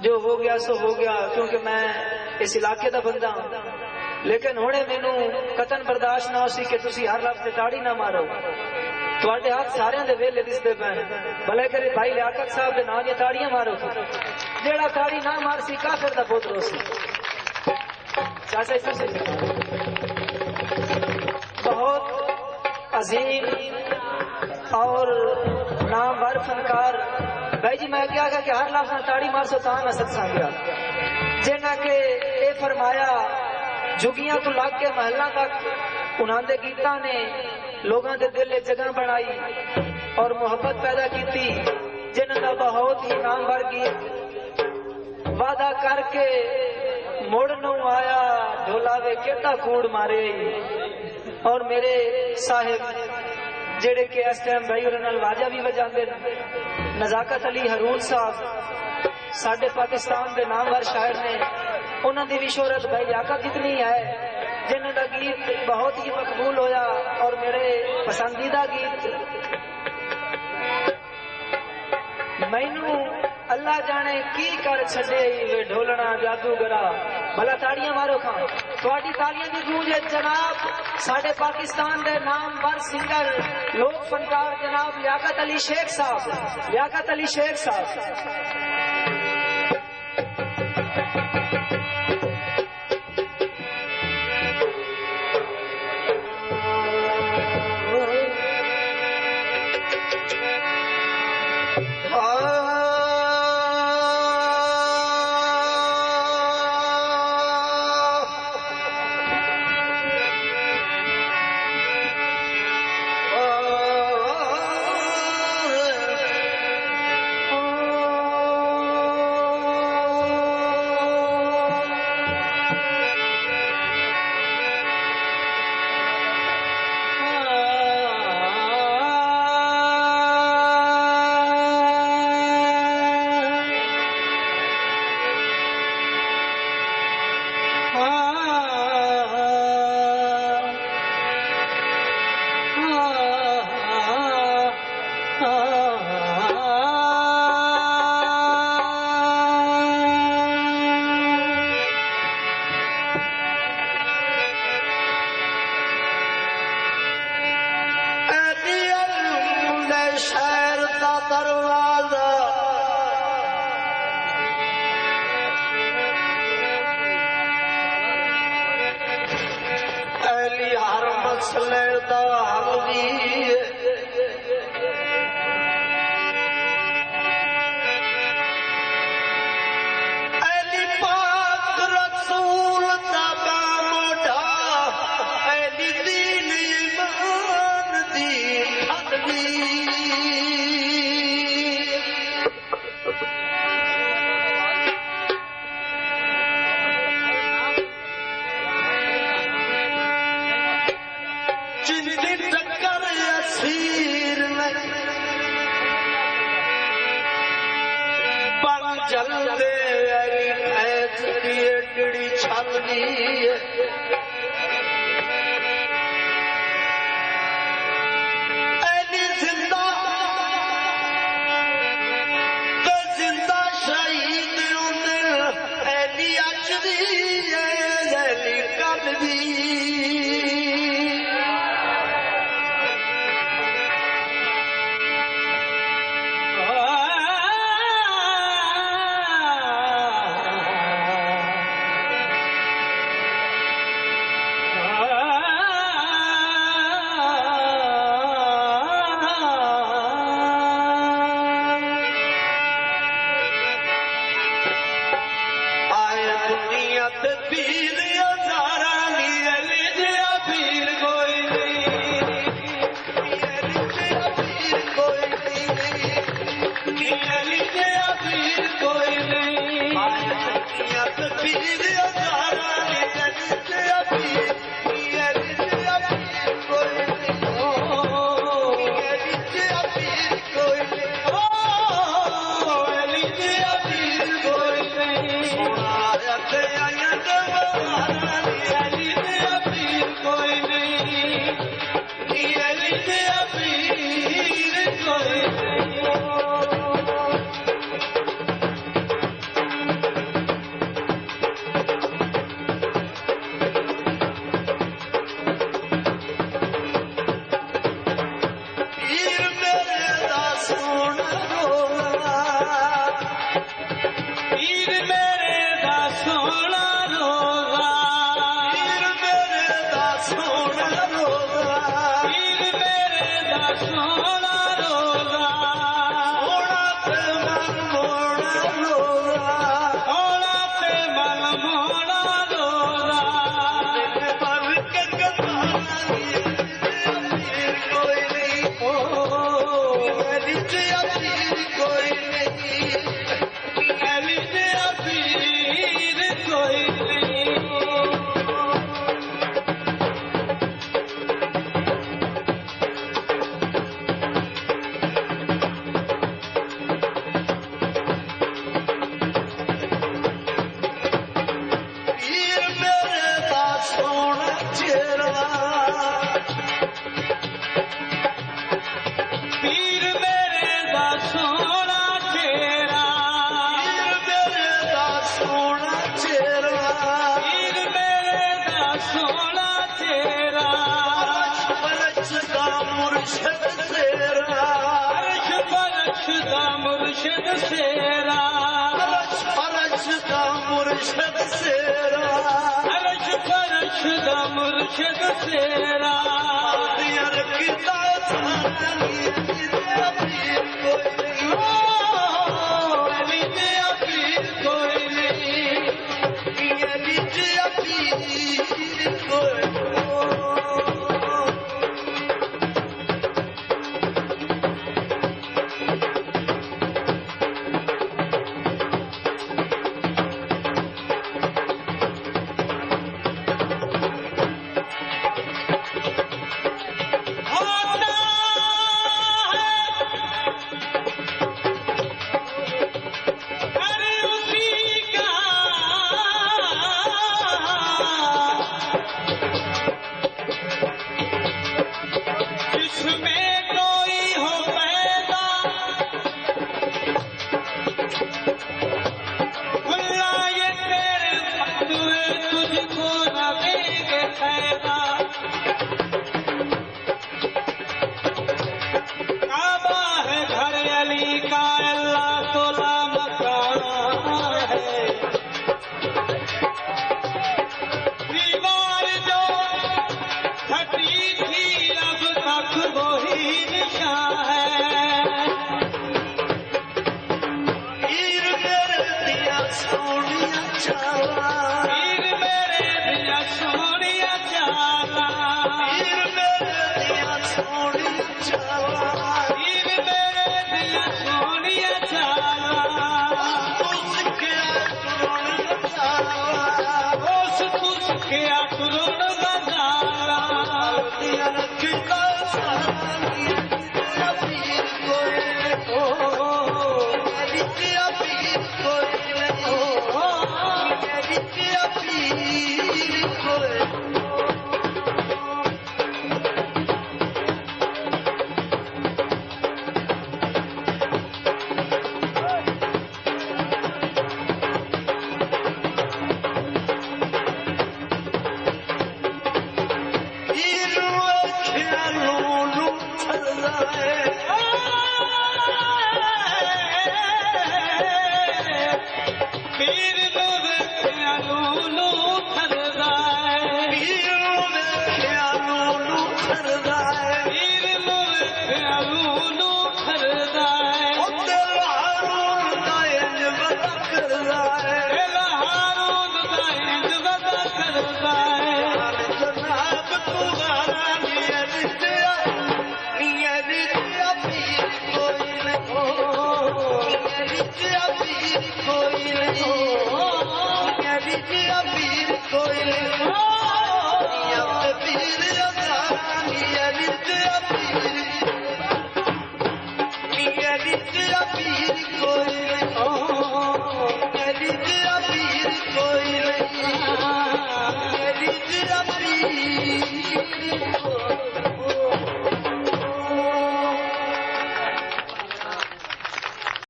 जो हो गया सो हो गया, क्योंकि मैं इस इलाके का बंदा हूं। लेकिन हुणे मैनू कतन बर्दाश्त ना हो सी कि तुसी हर लफ्ज़ ते ताड़ी ना मारो। तुहाडे हाथ सारे दे वेले दिसदे पैन, भले करे भाई लियाकत साहब दे नाम दी ताड़ियां मारो। जेड़ा ताड़ी ना मार सी काफिर दा पुत्र सी। चाचा जी बहुत अजीम और नामवर फनकार भाई जी, मैं क्या कि हर लफ्ज़ ताड़ी मार सो तां मैं सत्संग गया जिन्हें के ये फरमाया झुगियां तो लग के महलों तक उन्होंने गीता ने लोगों के दिल जगह बनाई और मोहब्बत पैदा की, जिन्होंने बहुत ही नामवर गीत वादा करके मुड़ नू आया ढोला वे केटा कूड़ मारे। और मेरे साहिब जेड़े के इस टाइम भाई उन्होंने वाजा भी बजाते, नजाकत अली हरूल साहब साडे पाकिस्तान के नामवर शायर ने, उन्होंने भी शोहरत भाई लियाकत इतनी है जिन्होंने गीत बहुत ही मकबूल होया। और मेरे पसंदीदा गीत मैनू अल्लाह जाने की कर छड़े वे ढोलना जादूगरा। भला ताड़ियां मारो खां, थोड़ी तालियां की गूंज है जनाब साडे पाकिस्तान के नामवर सिंगर लोक फनकार जनाब लियाकत अली शेख साहब, लियाकत अली शेख साहब। Everything